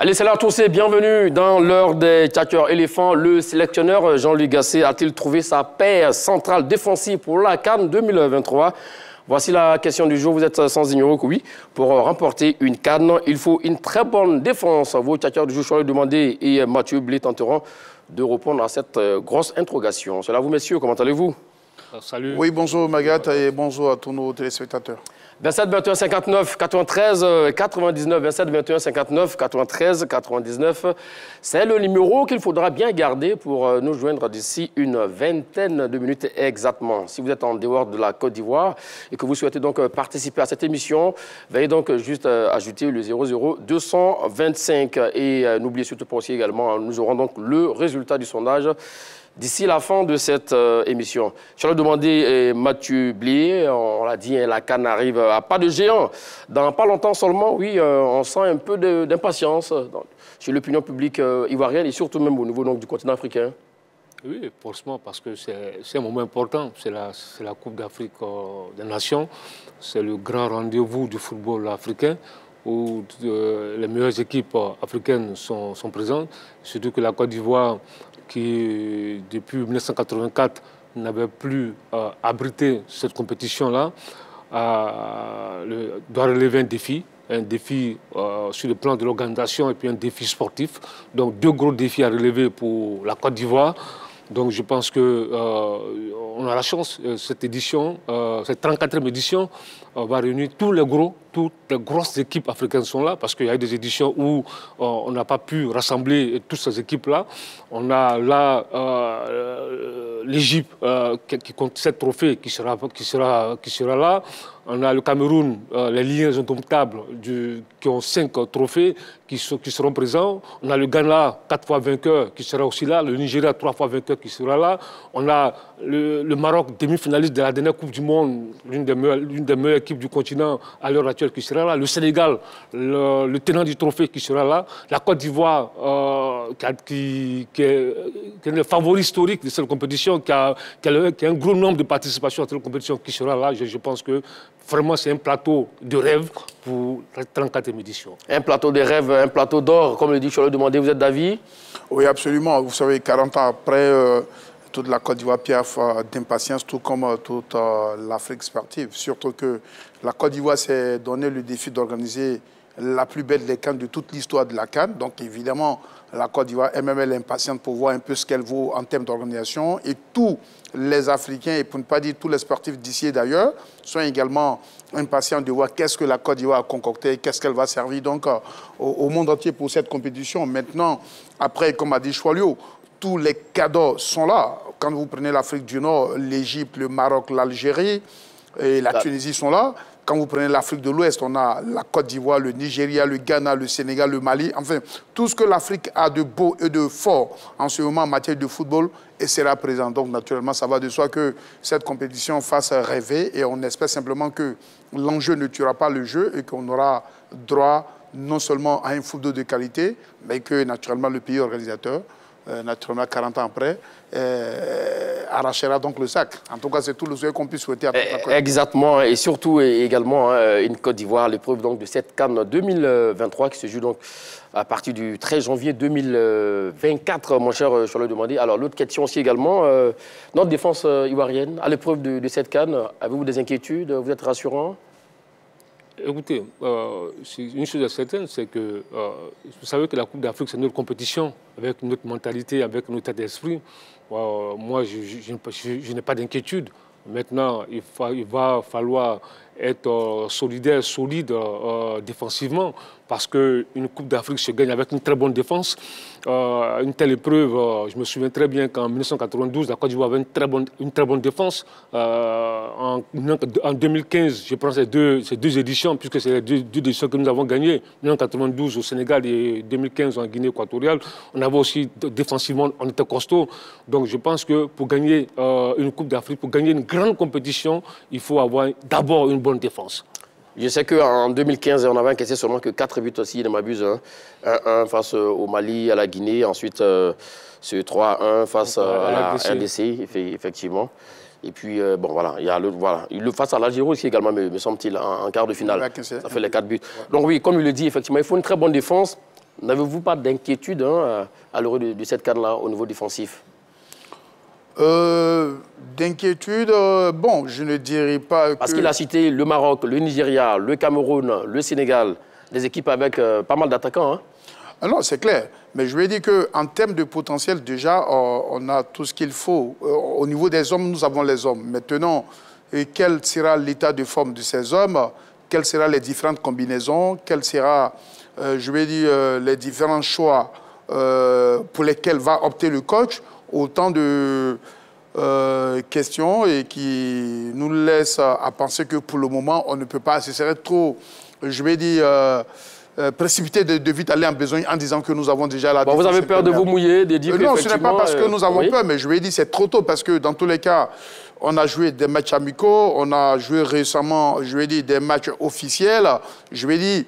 Allez, salut à tous et bienvenue dans l'heure des catcheurs éléphants. Le sélectionneur Jean-Louis Gasset a-t-il trouvé sa paire centrale défensive pour la CAN 2023? Voici la question du jour. Vous êtes sans ignorer que oui, pour remporter une CAN, il faut une très bonne défense. Vos catcheurs du jour, Charles Demandé et Mathieu Blé tenteront de répondre à cette grosse interrogation. C'est là vous, messieurs, comment allez-vous? Salut. Oui, bonjour Magat et bonjour à tous nos téléspectateurs. 27 21 59 93 99 27 21 59 93 99. C'est le numéro qu'il faudra bien garder pour nous joindre d'ici une vingtaine de minutes exactement. Si vous êtes en dehors de la Côte d'Ivoire et que vous souhaitez donc participer à cette émission, veuillez donc juste ajouter le 00 225 et n'oubliez surtout pas aussi également, nous aurons donc le résultat du sondage d'ici la fin de cette émission. Charles Demandé et Mathieu Blé, on l'a dit, la CAN arrive à pas de géant. Dans pas longtemps seulement, oui, on sent un peu d'impatience chez l'opinion publique ivoirienne et surtout même au niveau donc, du continent africain. Oui, forcément, parce que c'est un moment important. C'est la Coupe d'Afrique des Nations. C'est le grand rendez-vous du football africain où les meilleures équipes africaines sont présentes. Surtout que la Côte d'Ivoire, qui depuis 1984 n'avait plus abrité cette compétition-là, doit relever un défi sur le plan de l'organisation et puis un défi sportif. Donc deux gros défis à relever pour la Côte d'Ivoire. Donc je pense qu'on a la chance, cette édition, cette 34e édition, va réunir toutes les grosses équipes africaines sont là, parce qu'il y a eu des éditions où on n'a pas pu rassembler toutes ces équipes-là. On a là l'Égypte qui compte 7 trophées qui sera là. On a le Cameroun, les Lions indomptables qui ont 5 trophées qui seront présents. On a le Ghana, 4 fois vainqueur, qui sera aussi là. Le Nigeria, 3 fois vainqueur, qui sera là. On a le Maroc, demi-finaliste de la dernière Coupe du Monde, l'une des meilleures équipes du continent à l'heure actuelle, qui sera là. Le Sénégal, le tenant du trophée, qui sera là. La Côte d'Ivoire, qui est le favori historique de cette compétition, qui a un gros nombre de participations à cette compétition, qui sera là. Je pense que vraiment, c'est un plateau de rêve pour la 34e édition. Un plateau de rêve, un plateau d'or, comme le dit Charles Demandé. Vous êtes d'avis? Oui, absolument. Vous savez, 40 ans après, toute la Côte d'Ivoire piaffe d'impatience, tout comme toute l'Afrique sportive. Surtout que la Côte d'Ivoire s'est donné le défi d'organiser la plus belle des CAN de toute l'histoire de la CAN. Donc, évidemment, la Côte d'Ivoire est même impatiente pour voir un peu ce qu'elle vaut en termes d'organisation. Et tous les Africains, et pour ne pas dire tous les sportifs d'ici et d'ailleurs, sont également impatients de voir qu'est-ce que la Côte d'Ivoire a concocté, qu'est-ce qu'elle va servir donc au monde entier pour cette compétition. Maintenant, après, comme a dit Choualio, tous les cadeaux sont là. Quand vous prenez l'Afrique du Nord, l'Égypte, le Maroc, l'Algérie et la Tunisie sont là. Quand vous prenez l'Afrique de l'Ouest, on a la Côte d'Ivoire, le Nigeria, le Ghana, le Sénégal, le Mali. Enfin, tout ce que l'Afrique a de beau et de fort en ce moment en matière de football sera présent. Donc, naturellement, ça va de soi que cette compétition fasse rêver. Et on espère simplement que l'enjeu ne tuera pas le jeu et qu'on aura droit non seulement à un football de qualité, mais que, naturellement, le pays organisateur, naturellement 40 ans après, arrachera donc le sac. En tout cas, c'est tout le souhait qu'on puisse souhaiter à toute la Côte d'Ivoire. Exactement, et surtout également une Côte d'Ivoire, l'épreuve de cette CAN 2023 qui se joue donc à partir du 13 janvier 2024, mon cher Charles Demandé. Alors, l'autre question aussi également, notre défense ivoirienne, à l'épreuve de cette CAN, avez-vous des inquiétudes? Vous êtes rassurant? Écoutez, une chose certaine, c'est que vous savez que la Coupe d'Afrique, c'est notre compétition, avec notre mentalité, avec notre état d'esprit. Moi, je n'ai pas d'inquiétude. Maintenant, il va falloir être solidaire, solide défensivement, parce qu'une Coupe d'Afrique se gagne avec une très bonne défense. Une telle épreuve, je me souviens très bien qu'en 1992, la Côte d'Ivoire avait une très bonne défense. En 2015, je prends ces deux éditions, puisque c'est les deux éditions que nous avons gagnées. 1992 au Sénégal et 2015 en Guinée équatoriale. On avait aussi, défensivement, on était costaud. Donc je pense que pour gagner une Coupe d'Afrique, pour gagner une grande compétition, il faut avoir d'abord une bonne défense. Je sais qu'en 2015, on avait encaissé seulement que 4 buts aussi, ne m'abuse. 1-1 face au Mali, à la Guinée. Ensuite, ce 3-1 face à la RDC, effectivement. Et puis, bon, voilà, il y a le face à l'Algérie aussi également, me semble-t-il, en quart de finale. Ça fait les 4 buts. Donc oui, comme il le dit, effectivement, il faut une très bonne défense. N'avez-vous pas d'inquiétude à l'heure de cette CAN-là au niveau défensif? D'inquiétude, bon, je ne dirais pas que... Parce qu'il a cité le Maroc, le Nigeria, le Cameroun, le Sénégal, des équipes avec pas mal d'attaquants. Hein. Ah non, c'est clair. Mais je vais dire qu'en termes de potentiel, déjà, on a tout ce qu'il faut. Au niveau des hommes, nous avons les hommes. Maintenant, quel sera l'état de forme de ces hommes? Quelles seront les différentes combinaisons? Quels seront, je vais dire, les différents choix pour lesquels va opter le coach? Autant de questions et qui nous laissent à penser que pour le moment, on ne peut pas. Ce serait trop, je vais dire... précipiter de vite aller en besoin en disant que nous avons déjà la défense. Vous avez peur de vous mouiller, de dire non, ce n'est pas parce que nous avons oui. peur, mais je vais dire c'est trop tôt parce que dans tous les cas, on a joué des matchs amicaux, on a joué récemment, je vais dire, des matchs officiels. Je vais dire,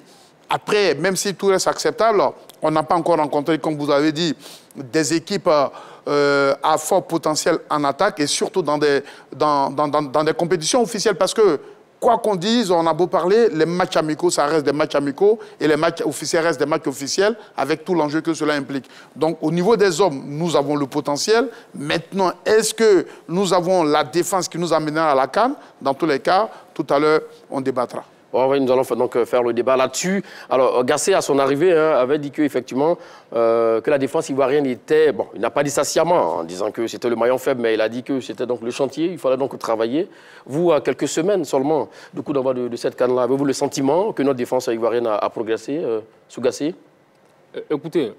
après, même si tout reste acceptable, on n'a pas encore rencontré, comme vous avez dit, des équipes à fort potentiel en attaque et surtout dans des compétitions officielles parce que quoi qu'on dise, on a beau parler, les matchs amicaux, ça reste des matchs amicaux et les matchs officiels restent des matchs officiels avec tout l'enjeu que cela implique. Donc, au niveau des hommes, nous avons le potentiel. Maintenant, est-ce que nous avons la défense qui nous amènera à la CAN? Dans tous les cas, tout à l'heure, on débattra. Bon, oui, nous allons donc faire le débat là-dessus. Alors, Gassé, à son arrivée, avait dit qu'effectivement, que la défense ivoirienne était... Bon, il n'a pas dit ça sciemment, en disant que c'était le maillon faible, mais il a dit que c'était donc le chantier, il fallait donc travailler. Vous, à quelques semaines seulement, du coup, d'envoi de cette CAN-là, avez-vous le sentiment que notre défense ivoirienne a progressé sous Gassé? Écoutez,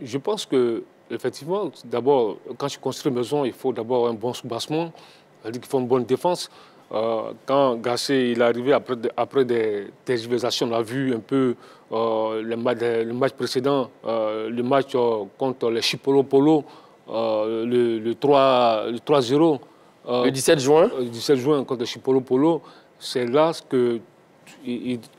je pense que, effectivement, d'abord, quand je construis une maison, il faut d'abord un bon soubassement, c'est-à-dire qu'il faut une bonne défense. Quand Gassé il est arrivé après des tergiversations, on a vu un peu le match précédent, le match contre les Chipolo Polo, le 3-0. Le 17 juin. Le 17 juin contre les Chipolo Polo, c'est là que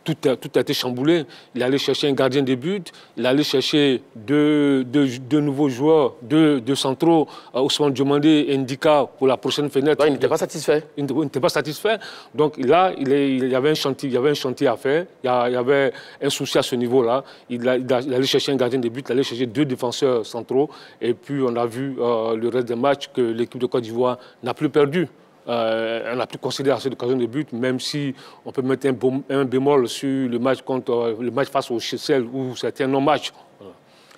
tout a été chamboulé. Il allait chercher un gardien de but, il allait chercher deux nouveaux joueurs, deux centraux, Ousmane Diomandé et Ndika pour la prochaine fenêtre. Non, il n'était pas satisfait. Il n'était pas satisfait. Donc là, il y avait un chantier à faire. Il y avait un souci à ce niveau-là. Il allait chercher un gardien de but, il allait chercher 2 défenseurs centraux. Et puis on a vu le reste des matchs que l'équipe de Côte d'Ivoire n'a plus perdu. On n'a plus considéré cette occasion de but, même si on peut mettre un bémol sur le match face au Chessel où c'était un non-match.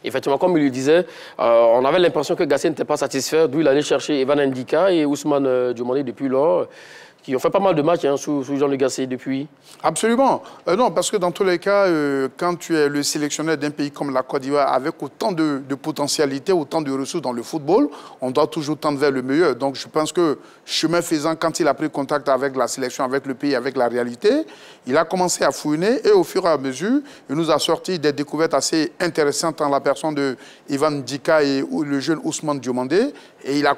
Effectivement, comme il le disait, on avait l'impression que Gassé n'était pas satisfait, d'où il allait chercher Evan Ndika et Ousmane Diomandé depuis lors, qui ont fait pas mal de matchs sous Jean-Luc Gassé depuis. Absolument. Non, parce que dans tous les cas, quand tu es le sélectionneur d'un pays comme la Côte d'Ivoire, avec autant de potentialités, autant de ressources dans le football, on doit toujours tendre vers le meilleur. Donc je pense que, chemin faisant, quand il a pris contact avec la sélection, avec le pays, avec la réalité, il a commencé à fouiner et au fur et à mesure, il nous a sorti des découvertes assez intéressantes en la personne de Evan Ndika et le jeune Ousmane Diomandé. Et il a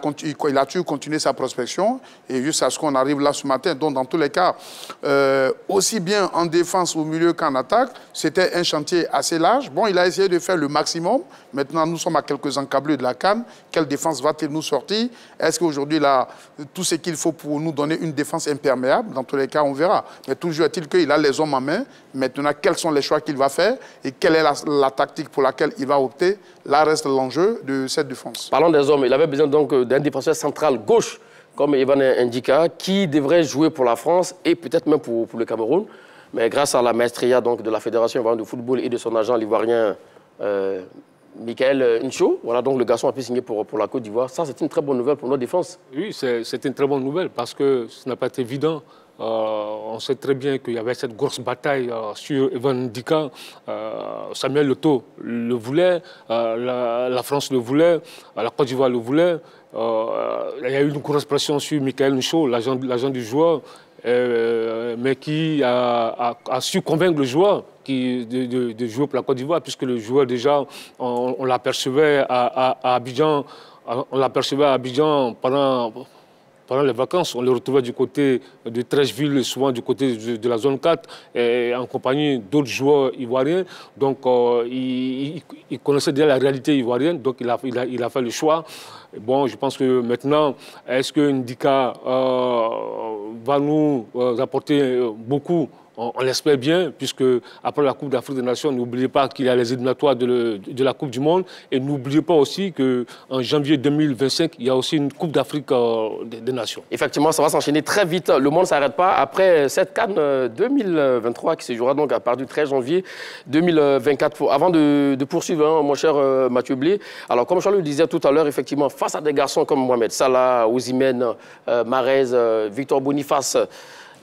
toujours continué sa prospection et jusqu'à ce qu'on arrive là ce matin. Donc dans tous les cas, aussi bien en défense au milieu qu'en attaque, c'était un chantier assez large. Bon, il a essayé de faire le maximum. Maintenant, nous sommes à quelques encablures de la CAN. Quelle défense va-t-il nous sortir? Est-ce qu'aujourd'hui, il a tout ce qu'il faut pour nous donner une défense imperméable? Dans tous les cas, on verra. Mais toujours est-il qu'il a les hommes en main. Maintenant, quels sont les choix qu'il va faire et quelle est la tactique pour laquelle il va opter? Là reste l'enjeu de cette défense. Parlons des hommes. Il avait besoin donc d'un défenseur central gauche comme Evan Ndika, qui devrait jouer pour la France et peut-être même pour le Cameroun. Mais grâce à la maestria donc, de la Fédération ivoirienne de football et de son agent, l'ivoirien Michael Ncho, voilà, donc le garçon a pu signer pour la Côte d'Ivoire. Ça, c'est une très bonne nouvelle pour notre défense. Oui, c'est une très bonne nouvelle parce que ce n'a pas été évident. On sait très bien qu'il y avait cette grosse bataille sur Evan Ndika. Samuel Eto'o le voulait, la France le voulait, la Côte d'Ivoire le voulait. Il y a eu une grosse pression sur Michael Ncho, l'agent du joueur, mais qui a su convaincre le joueur de jouer pour la Côte d'Ivoire, puisque le joueur déjà, on l'apercevait à Abidjan, pendant les vacances. On le retrouvait du côté de Trècheville, souvent du côté de la zone 4, et en compagnie d'autres joueurs ivoiriens. Donc, il connaissait déjà la réalité ivoirienne, donc il a fait le choix. Bon, je pense que maintenant, est-ce que Ndika va nous apporter beaucoup On l'espère bien, puisque après la Coupe d'Afrique des Nations, n'oubliez pas qu'il y a les éliminatoires de la Coupe du Monde. Et n'oubliez pas aussi qu'en janvier 2025, il y a aussi une Coupe d'Afrique des Nations. Effectivement, ça va s'enchaîner très vite. Le monde ne s'arrête pas. Après cette CAN 2023 qui se jouera donc à partir du 13 janvier 2024. Avant de poursuivre, hein, mon cher Mathieu Blé, alors comme Charles le disait tout à l'heure, effectivement, face à des garçons comme Mohamed Salah, Osimhen, Mahrez, Victor Boniface,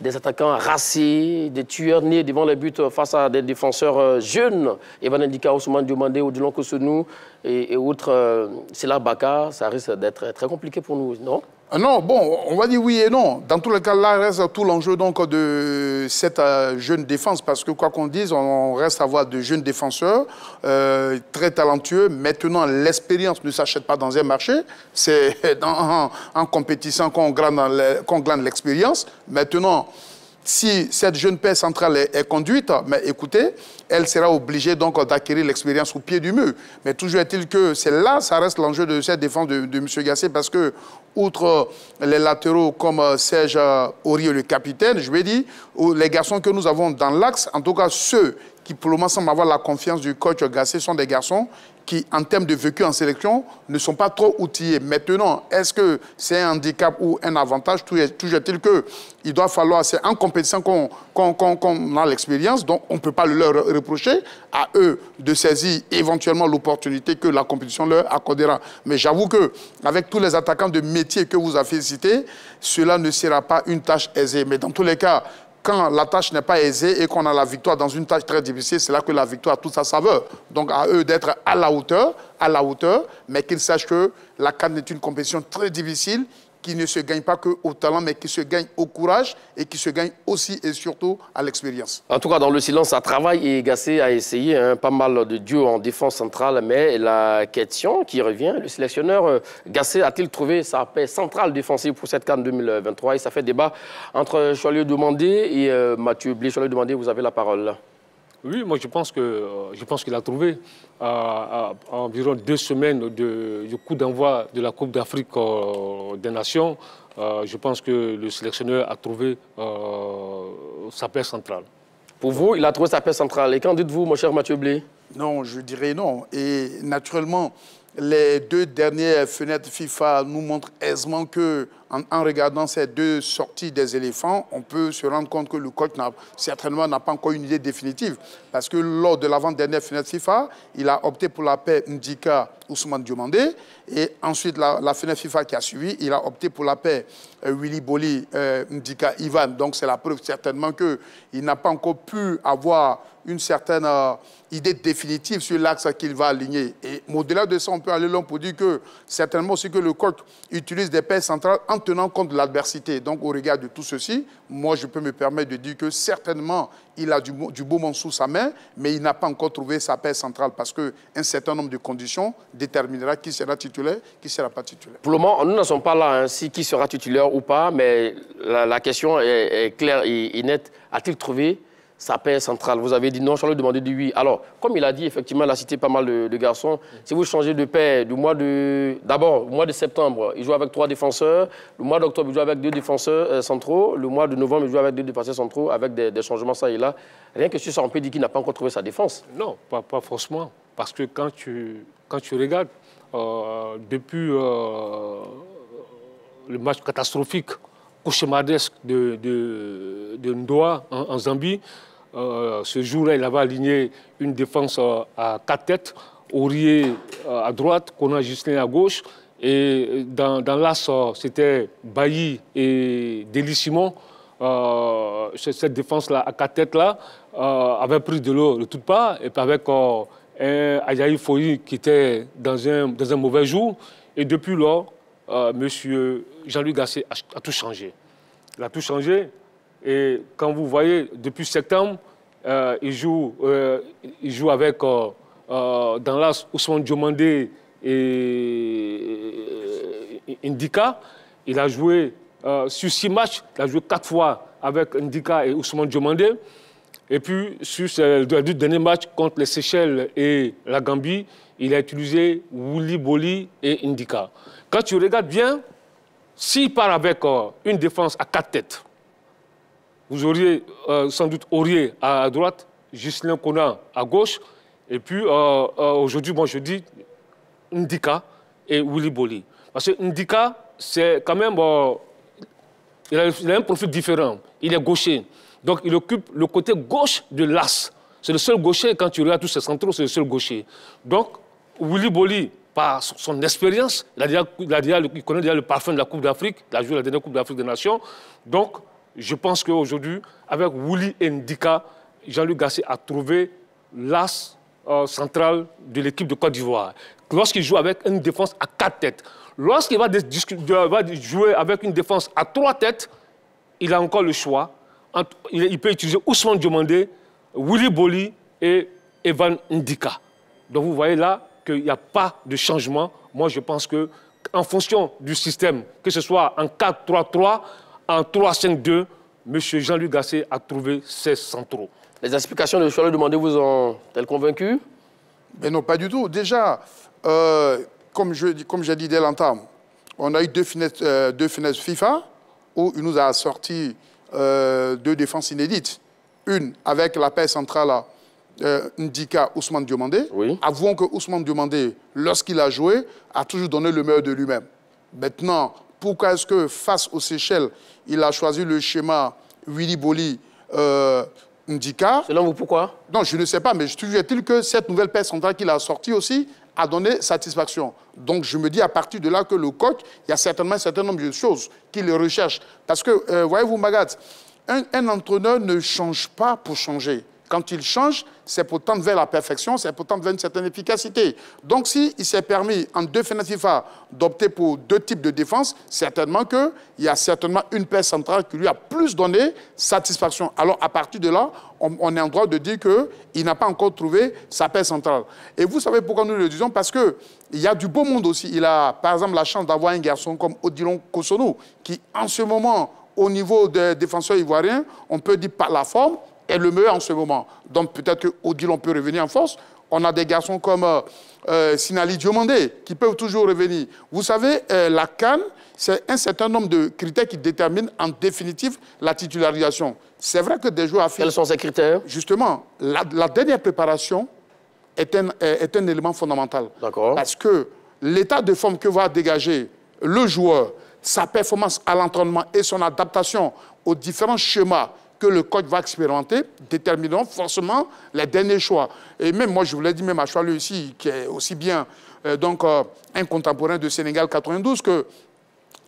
des attaquants racés, des tueurs nés devant les buts face à des défenseurs jeunes, Evan Ndika, Ousmane Diomandé, Odilon Kosenou et autres, Sela Baka, ça risque d'être très compliqué pour nous, non? Non, bon, on va dire oui et non. Dans tous les cas, là reste tout l'enjeu donc de cette jeune défense, parce que quoi qu'on dise, on reste à avoir de jeunes défenseurs très talentueux. Maintenant, l'expérience ne s'achète pas dans un marché, c'est en compétition qu'on glane l'expérience. Maintenant, si cette jeune paire centrale est conduite, mais écoutez, elle sera obligée donc d'acquérir l'expérience au pied du mur. Mais toujours est-il que c'est là, ça reste l'enjeu de cette défense de M. Gassé, parce que, outre les latéraux comme Serge Aurier, le capitaine, je vais dire, les garçons que nous avons dans l'axe, en tout cas ceux qui pour le moment semblent avoir la confiance du coach Gassé, sont des garçons qui, en termes de vécu en sélection, ne sont pas trop outillés. Maintenant, est-ce que c'est un handicap ou un avantage? Toujours est-il qu'il doit falloir, c'est en compétition qu'on a l'expérience, donc on ne peut pas leur reprocher à eux de saisir éventuellement l'opportunité que la compétition leur accordera. Mais j'avoue qu'avec tous les attaquants de métier que vous avez cités, cela ne sera pas une tâche aisée. Mais dans tous les cas, quand la tâche n'est pas aisée et qu'on a la victoire dans une tâche très difficile, c'est là que la victoire a toute sa saveur. Donc à eux d'être à la hauteur, mais qu'ils sachent que la CAN est une compétition très difficile, qui ne se gagne pas qu'au talent, mais qui se gagne au courage et qui se gagne aussi et surtout à l'expérience. En tout cas, dans le silence, ça travaille et Gassé a essayé pas mal de duos en défense centrale, mais la question qui revient, le sélectionneur Gassé a-t-il trouvé sa paix centrale défensive pour cette CAN 2023? Et ça fait débat entre Choilieu Demandé et Mathieu Blé. Choilieu Demandé, vous avez la parole. Oui, moi je pense qu'il a trouvé à environ 2 semaines du coup d'envoi de la Coupe d'Afrique des Nations. Je pense que le sélectionneur a trouvé sa paix centrale. Pour vous, il a trouvé sa paix centrale. Et qu'en dites-vous, mon cher Mathieu Blé? Non, je dirais non. Et naturellement, les 2 dernières fenêtres FIFA nous montrent aisément que, en regardant ces 2 sorties des éléphants, on peut se rendre compte que le coach certainement n'a pas encore une idée définitive. Parce que lors de l'avant-dernière fenêtre FIFA, il a opté pour la paire Ndika Ousmane Diomandé. Et ensuite, la fenêtre FIFA qui a suivi, il a opté pour la paire Willy Boli Ndika Ivan. Donc c'est la preuve certainement qu'il n'a pas encore pu avoir une certaine idée définitive sur l'axe qu'il va aligner. Et au-delà de ça, on peut aller loin pour dire que certainement aussi que le coach utilise des paires centrales en tenant compte de l'adversité. Donc au regard de tout ceci, moi je peux me permettre de dire que certainement il a du beau monde sous sa main, mais il n'a pas encore trouvé sa paire centrale parce qu'un certain nombre de conditions déterminera qui sera titulaire, qui ne sera pas titulaire. Pour le moment, nous n'en sommes pas là, hein, si qui sera titulaire ou pas, mais la question est claire et nette. A-t-il trouvé sa paire centrale? Vous avez dit non, Charles demandé dit oui. Alors, comme il a dit, effectivement, il a cité pas mal de garçons. Si vous changez de paire du mois de... D'abord, le mois de septembre, il joue avec 3 défenseurs. Le mois d'octobre, il joue avec 2 défenseurs centraux. Le mois de novembre, il joue avec 2 défenseurs centraux, avec des changements ça et là. Rien que sur ça, on peut dire qu'il n'a pas encore trouvé sa défense. Non, pas forcément. Parce que quand tu regardes, depuis le match catastrophique, cauchemardesque de Ndoa en Zambie, ce jour-là, il avait aligné une défense à 4 têtes, Aurier à droite, Kona Justin à gauche. Et dans l'axe, c'était Bailly et Deli Simon. Cette défense-là, à 4 têtes-là, avait pris de l'eau de toutes parts. Et puis avec un Ajaï Foyi qui était dans un mauvais jour. Et depuis lors, M. Jean-Louis Gassé a tout changé. Il a tout changé. Et quand vous voyez, depuis septembre, il joue avec, dans l'as, Ousmane Diomandé et Ndika. Il a joué sur 6 matchs, il a joué 4 fois avec Ndika et Ousmane Diomandé. Et puis, sur les 2 derniers matchs contre les Seychelles et la Gambie, il a utilisé Willy Boli et Ndika. Quand tu regardes bien, s'il part avec une défense à 4 têtes, vous auriez sans doute Aurier à droite, Ghislain Kona à gauche, et puis aujourd'hui, moi je dis Ndika et Willy Boli. Parce que Ndika, c'est quand même... il a un profil différent. Il est gaucher. Donc il occupe le côté gauche de l'as. C'est le seul gaucher, quand tu regardes tous ces centraux, c'est le seul gaucher. Donc Willy Boli, par son expérience, il connaît déjà le parfum de la Coupe d'Afrique, il a joué la dernière Coupe d'Afrique des Nations. Donc je pense qu'aujourd'hui, avec Willy et Ndika, Jean-Luc Gasset a trouvé l'as central de l'équipe de Côte d'Ivoire. Lorsqu'il joue avec une défense à 4 têtes, lorsqu'il va jouer avec une défense à 3 têtes, il a encore le choix. Il peut utiliser Ousmane Diomandé, Willy Boli et Evan Ndika. Donc vous voyez là qu'il n'y a pas de changement. Moi, je pense qu'en fonction du système, que ce soit en 4-3-3, en 3-5-2, M. Jean-Luc Gasset a trouvé ses centraux. Les explications de Charles Demandé vous ont-elles convaincu? Mais non, pas du tout. Déjà, comme j'ai dit dès l'entame, on a eu deux fenêtres FIFA où il nous a sorti 2 défenses inédites. Une avec la paire centrale Ndika Ousmane Diomandé. Oui. Avouons que Ousmane Diomandé, lorsqu'il a joué, a toujours donné le meilleur de lui-même. Maintenant, pourquoi est-ce que face aux Seychelles, il a choisi le schéma Willy Boli Ndika? Selon vous, pourquoi? Non, je ne sais pas, mais toujours est-il que cette nouvelle paire centrale qu'il a sortie aussi a donné satisfaction. Donc je me dis à partir de là que le coach, il y a certainement un certain nombre de choses qu'il recherche. Parce que, voyez-vous, Magat, un entraîneur ne change pas pour changer. Quand il change, c'est pour tendre vers la perfection, c'est pour tendre vers une certaine efficacité. Donc, s'il s'est permis, en 2 fenêtres FIFA, d'opter pour 2 types de défense, certainement qu'il y a certainement une paire centrale qui lui a plus donné satisfaction. Alors, à partir de là, on est en droit de dire qu'il n'a pas encore trouvé sa paire centrale. Et vous savez pourquoi nous le disons? Parce qu'il y a du beau monde aussi. Il a, par exemple, la chance d'avoir un garçon comme Odilon Kosonou, qui, en ce moment, au niveau des défenseurs ivoiriens, on peut dire par la forme, est le meilleur en ce moment. Donc peut-être qu'Odilon peut revenir en force. On a des garçons comme Sinali Diomandé qui peuvent toujours revenir. Vous savez, la CAN, c'est un certain nombre de critères qui déterminent en définitive la titularisation. C'est vrai que des joueurs affirment... Quels sont ces critères? Justement, la dernière préparation est un élément fondamental. D'accord. Parce que l'état de forme que va dégager le joueur, sa performance à l'entraînement et son adaptation aux différents schémas que le coach va expérimenter détermineront forcément les derniers choix. Et même, moi, je vous l'ai dit, même à Choilu ici, qui est aussi bien un contemporain de Sénégal 92, que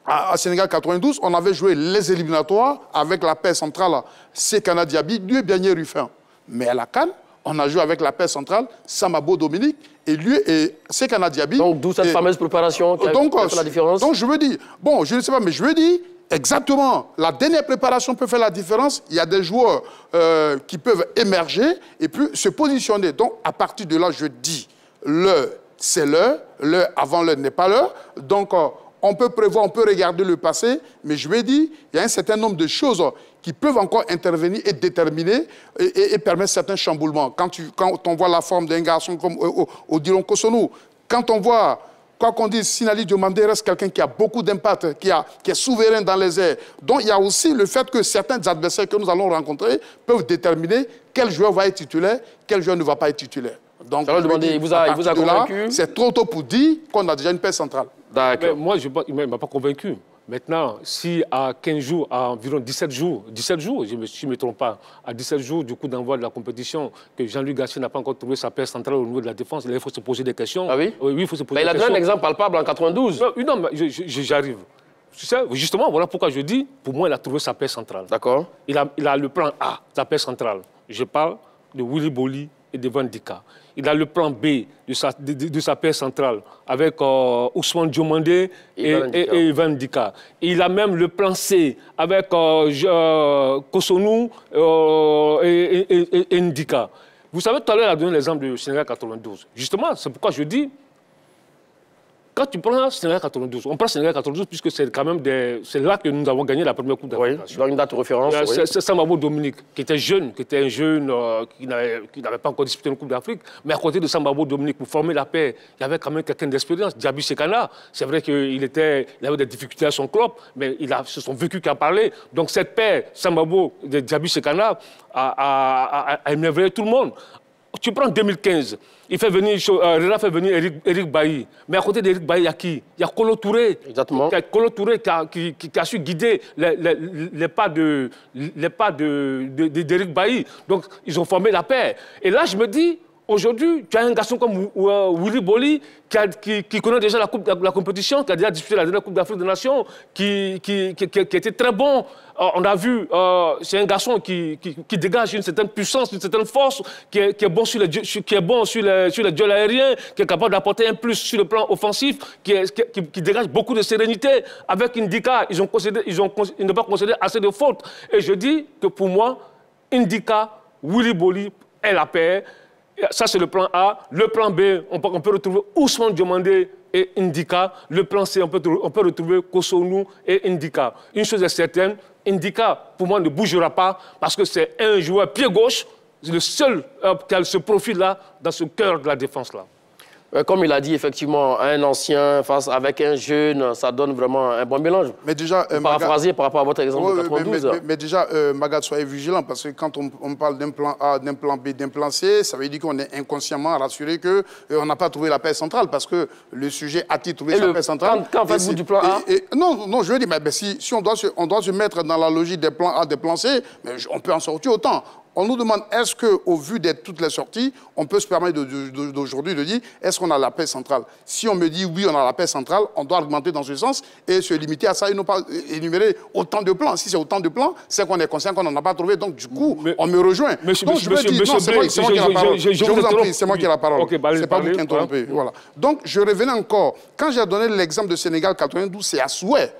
à Sénégal 92, on avait joué les éliminatoires avec la paire centrale Sekana Diaby, lui et Biagné Ruffin. Mais à la CAN, on a joué avec la paire centrale Samabo Dominique et lui et Sekana Diaby. Donc, d'où cette fameuse préparation qui a fait la différence? Donc, je veux dire, bon, je ne sais pas, mais je veux dire, exactement, la dernière préparation peut faire la différence. Il y a des joueurs qui peuvent émerger et puis se positionner. Donc, à partir de là, je dis, l'heure, c'est l'heure avant l'heure n'est pas l'heure. Donc, on peut prévoir, on peut regarder le passé, mais je vais dire, il y a un certain nombre de choses qui peuvent encore intervenir et déterminer et permettre certains chamboulements. Quand on voit la forme d'un garçon comme Odilon Kosonou, quand on voit... Quoi qu'on dise, Sinali Diomandé reste quelqu'un qui a beaucoup d'impact, qui est souverain dans les airs. Donc il y a aussi le fait que certains adversaires que nous allons rencontrer peuvent déterminer quel joueur va être titulaire, quel joueur ne va pas être titulaire. Donc, il vous a convaincu? C'est trop tôt pour dire qu'on a déjà une paire centrale. D'accord. Moi, il ne m'a pas convaincu. Maintenant, si à 15 jours, à environ 17 jours, je ne me trompe pas, à 17 jours du coup d'envoi de la compétition, que Jean-Luc Gasset n'a pas encore trouvé sa paire centrale au niveau de la défense, il faut se poser des questions. Ah oui? Oui, il faut se poser des questions. Il a donné un exemple palpable en 92. Non, mais j'arrive. Tu sais, justement, voilà pourquoi je dis, pour moi, il a trouvé sa paire centrale. D'accord. Il a le plan A, sa paire centrale. Je parle de Willy Boli et de Van Ndika. Il a le plan B de sa paire centrale avec Ousmane Diomandé et Van Ndika. Il a même le plan C avec Kosonou et Ndika. Vous savez, tout à l'heure, il a donné l'exemple du Sénégal 92. Justement, c'est pourquoi je dis, Quand tu prends Sénégal 92, on prend Sénégal 92 puisque c'est quand même c'est là que nous avons gagné la première Coupe d'Afrique. Oui, dans une date de référence. C'est Sambabo Dominique, qui était un jeune qui n'avait pas encore disputé une Coupe d'Afrique. Mais à côté de Sambabo Dominique, pour former la paix, il y avait quand même quelqu'un d'expérience, Djabi Sekana. C'est vrai qu'il avait des difficultés à son club, mais c'est son vécu qui a parlé. Donc cette paix, Sambabo de Djabi Sekana, a émerveillé tout le monde. Tu prends 2015, Rera fait venir Eric Bailly. Mais à côté d'Eric Bailly, il y a qui? Il y a Kolo Touré. Exactement. Kolo Touré qui a su guider les pas d'Eric Bailly. Donc, ils ont formé la paix. Et là, je me dis, aujourd'hui, tu as un garçon comme Willy Boli qui connaît déjà la compétition, qui a déjà disputé la dernière Coupe d'Afrique des Nations, qui était très bon. On a vu, c'est un garçon qui dégage une certaine puissance, une certaine force, qui est bon sur les duels aériens, qui est capable d'apporter un plus sur le plan offensif, qui dégage beaucoup de sérénité. Avec Indika, ils n'ont pas concédé assez de fautes. Et je dis que pour moi, Indika, Willy Boli est la paix. Ça, c'est le plan A. Le plan B, on peut retrouver Ousmane Diomandé et Indika. Le plan C, on peut retrouver Kosonou et Indika. Une chose est certaine, Indika, pour moi, ne bougera pas parce que c'est un joueur pied gauche, le seul qui a ce profil-là dans ce cœur de la défense-là. Comme il a dit, effectivement, un ancien face avec un jeune, ça donne vraiment un bon mélange. Mais déjà, paraphraser par rapport à votre exemple de 92. Mais déjà, Magat, soyez vigilant, parce que quand on parle d'un plan A, d'un plan B, d'un plan C, ça veut dire qu'on est inconsciemment rassuré qu'on n'a pas trouvé la paix centrale, parce que le sujet a-t-il trouvé sa paix centrale? Quand faites-vous du plan A? Non, je veux dire, mais si on doit se mettre dans la logique des plans A, des plans C, mais on peut en sortir autant. On nous demande, est-ce qu'au vu de toutes les sorties, on peut se permettre d'aujourd'hui de dire, est-ce qu'on a la paix centrale? Si on me dit oui, on a la paix centrale, on doit argumenter dans ce sens et se limiter à ça et non pas énumérer autant de plans. Si c'est autant de plans, c'est qu'on est conscient qu'on n'en a pas trouvé. Donc, du coup, on me rejoint. Donc, je me dis, non, c'est moi qui ai la parole. Je vous en prie, c'est moi qui ai la parole. C'est pas vous qui interrompez. Voilà. Donc, je revenais encore. Quand j'ai donné l'exemple de Sénégal 92, c'est à souhait.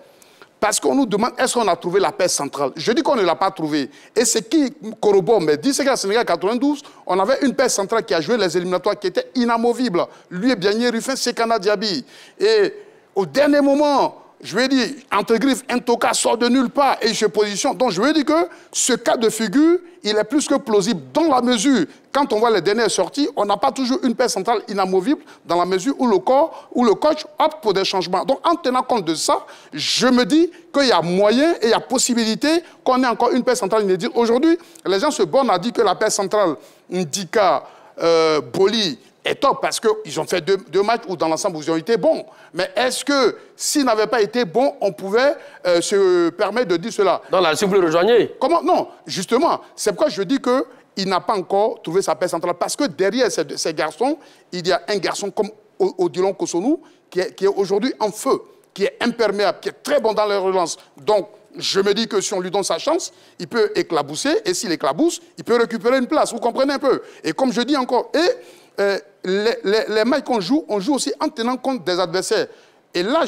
Parce qu'on nous demande, est-ce qu'on a trouvé la paix centrale? Je dis qu'on ne l'a pas trouvée. Et ce qui corrobore, mais dit, c'est qu'à Sénégal 92, on avait une paix centrale qui a joué les éliminatoires qui était inamovible. Lui et Biagné Ruffin, Sekana Diaby. Et au dernier moment, je lui ai dit, entre griffes, Ntoka sort de nulle part et il se positionne. Donc je lui ai dit que ce cas de figure, il est plus que plausible dans la mesure, quand on voit les dernières sorties, on n'a pas toujours une paix centrale inamovible dans la mesure où le coach opte pour des changements. Donc en tenant compte de ça, je me dis qu'il y a moyen et il y a possibilité qu'on ait encore une paix centrale inédite. Aujourd'hui, les gens se bornent à dire que la paix centrale Ndika, Boli, est top parce qu'ils ont fait deux matchs où dans l'ensemble ils ont été bons. Mais est-ce que s'ils n'avaient pas été bons, on pouvait se permettre de dire cela? Non, là, si vous le rejoignez. Comment? Non, justement, c'est pourquoi je dis qu'il n'a pas encore trouvé sa paix centrale. Parce que derrière ces garçons, il y a un garçon comme Odilon Kosonou qui est aujourd'hui en feu, qui est imperméable, qui est très bon dans les relances. Donc, je me dis que si on lui donne sa chance, il peut éclabousser. Et s'il éclabousse, il peut récupérer une place. Vous comprenez un peu? Et comme je dis encore, les matchs qu'on joue, on joue aussi en tenant compte des adversaires. Et là,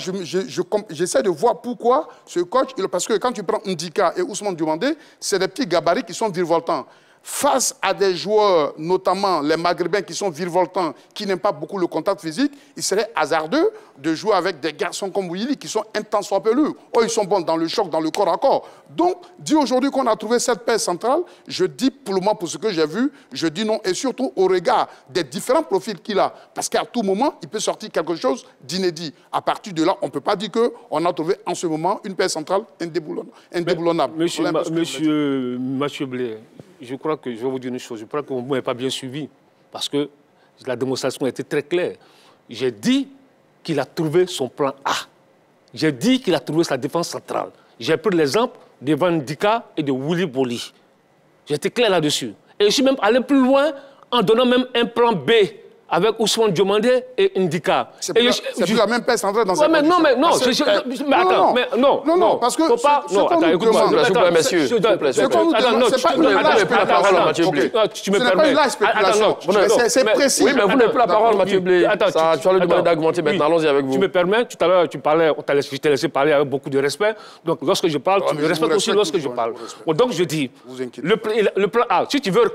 j'essaie de voir pourquoi ce coach... Parce que quand tu prends Ndika et Ousmane Diomandé, c'est des petits gabarits qui sont virevoltants. Face à des joueurs, notamment les Maghrébins qui sont virevoltants, qui n'aiment pas beaucoup le contact physique, il serait hasardeux de jouer avec des garçons comme Willy qui sont intenses soit pelus. Oh, ils sont bons dans le choc, dans le corps à corps. Donc, dit aujourd'hui qu'on a trouvé cette paix centrale, je dis pour le moment, pour ce que j'ai vu, je dis non. Et surtout au regard des différents profils qu'il a. Parce qu'à tout moment, il peut sortir quelque chose d'inédit. À partir de là, on ne peut pas dire qu'on a trouvé en ce moment une paix centrale indéboulonnable. Monsieur Mathieu Blé, je crois que je vais vous dire une chose. Je crois que vous ne m'avez pas bien suivi. Parce que la démonstration était très claire. J'ai dit qu'il a trouvé son plan A. J'ai dit qu'il a trouvé sa défense centrale. J'ai pris l'exemple de Van Ndika et de Willy Boli. J'étais clair là-dessus. Et je suis même allé plus loin en donnant même un plan B avec Ousmane Diomandé et Ndika. C'est plus la même paix centrale dans cette condition. Mais non, parce que... Attends, écoute-moi, messieurs. C'est pas tu me permets. C'est précis. Oui, mais vous n'avez plus la parole, Mathieu Blé. Tu vas lui demander d'augmenter maintenant. Allons-y avec vous. Tu me permets, tout à l'heure, tu parlais, je t'ai laissé parler avec beaucoup de respect. Donc, lorsque je parle, tu me respectes aussi lorsque je parle. Donc, je dis, le plan A, si tu veux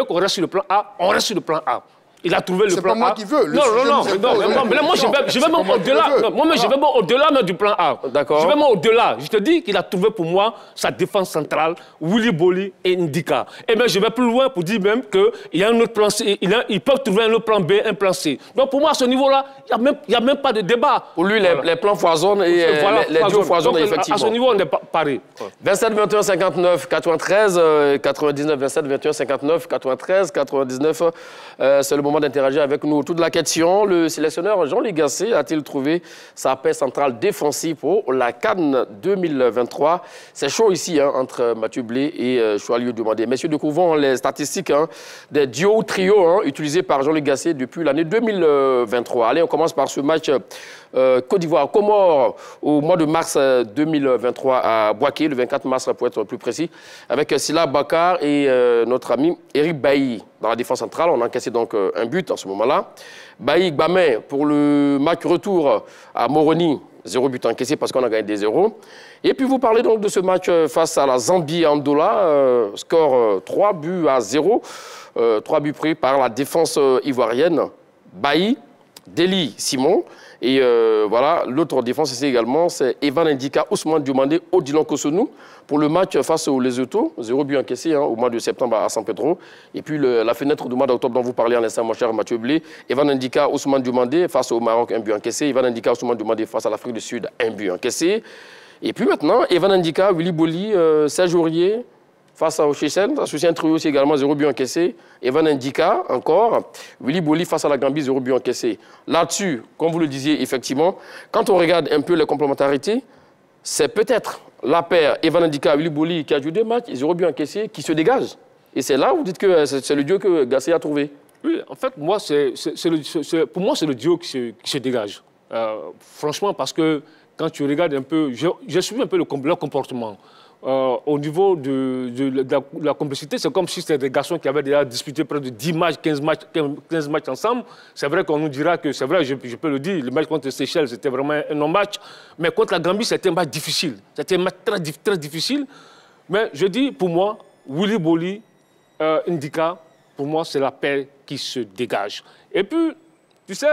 qu'on reste sur le plan A, on reste sur le plan A. il a trouvé le plan A. C'est pas moi qui veux. Non, mais moi, je vais même au-delà. Moi, je vais même au-delà du plan A. D'accord. Je vais même au-delà. Je te dis qu'il a trouvé pour moi sa défense centrale, Willy Boli et Ndika. Et bien, je vais plus loin pour dire même qu'il y a un autre plan C, ils peuvent trouver un autre plan B, un plan C. Donc, pour moi, à ce niveau-là, il n'y a même pas de débat. Pour lui, les plans foisonnent et les duos foisonnent, effectivement. À ce niveau, on est pareil. 27 21 59 93 99 27 21 59 93 99. C'est le moment d'interagir avec nous autour de la question. Le sélectionneur Jean-Louis Gasset a-t-il trouvé sa paix centrale défensive pour la CAN 2023? C'est chaud ici entre Mathieu Blé et Choalieu Demandé. Messieurs, découvrons les statistiques des duos trios utilisés par Jean-Louis Gasset depuis l'année 2023. Allez, on commence par ce match Côte d'Ivoire, Comores, au mois de mars 2023 à Boaké, le 24 mars pour être plus précis, avec Sila Bakar et notre ami Eric Bailly dans la défense centrale. On a encaissé donc un but en ce moment-là. Bailly Gbamé pour le match retour à Moroni, 0 but encaissé parce qu'on a gagné des 0. Et puis vous parlez donc de ce match face à la Zambie en Ndola, score 3 buts à 0, 3 buts pris par la défense ivoirienne. Bailly, Deli Simon. Et voilà, l'autre défense ici également, c'est Evan Ndika, Ousmane Diomandé, Odilon Kosonou pour le match face aux Lesotho, 0 but encaissé au mois de septembre à San Pedro. Et puis la fenêtre du mois d'octobre dont vous parlez en instant, mon cher Mathieu Blé, Evan Ndika, Ousmane Diomandé face au Maroc, 1 but encaissé. Evan Ndika, Ousmane Diomandé face à l'Afrique du Sud, 1 but encaissé. Et puis maintenant, Evan Ndika, Willy Boli, Serge Aurier face aux Seychelles, associé un trio aussi également, 0 but encaissé. Evan Ndika, encore. Willy Boli face à la Gambie, 0 but encaissé. Là-dessus, comme vous le disiez, effectivement, quand on regarde un peu les complémentarités, c'est peut-être la paire Evan Ndika, Willy Boli qui a joué 2 matchs, 0 but encaissé, qui se dégage. Et c'est là où vous dites que c'est le duo que Gasset a trouvé. Oui, en fait, moi, pour moi, c'est le duo qui se dégage. Franchement, parce que quand tu regardes un peu, j'ai suivi un peu leur comportement. Au niveau de la complicité, c'est comme si c'était des garçons qui avaient déjà disputé près de 10 matchs, 15 matchs ensemble. C'est vrai qu'on nous dira que, c'est vrai, je peux le dire, le match contre les Seychelles, c'était vraiment un non-match. Mais contre la Gambie, c'était un match difficile. C'était un match très difficile. Mais je dis, pour moi, Willy Boli, Ndika, pour moi, c'est la paix qui se dégage. Et puis, tu sais,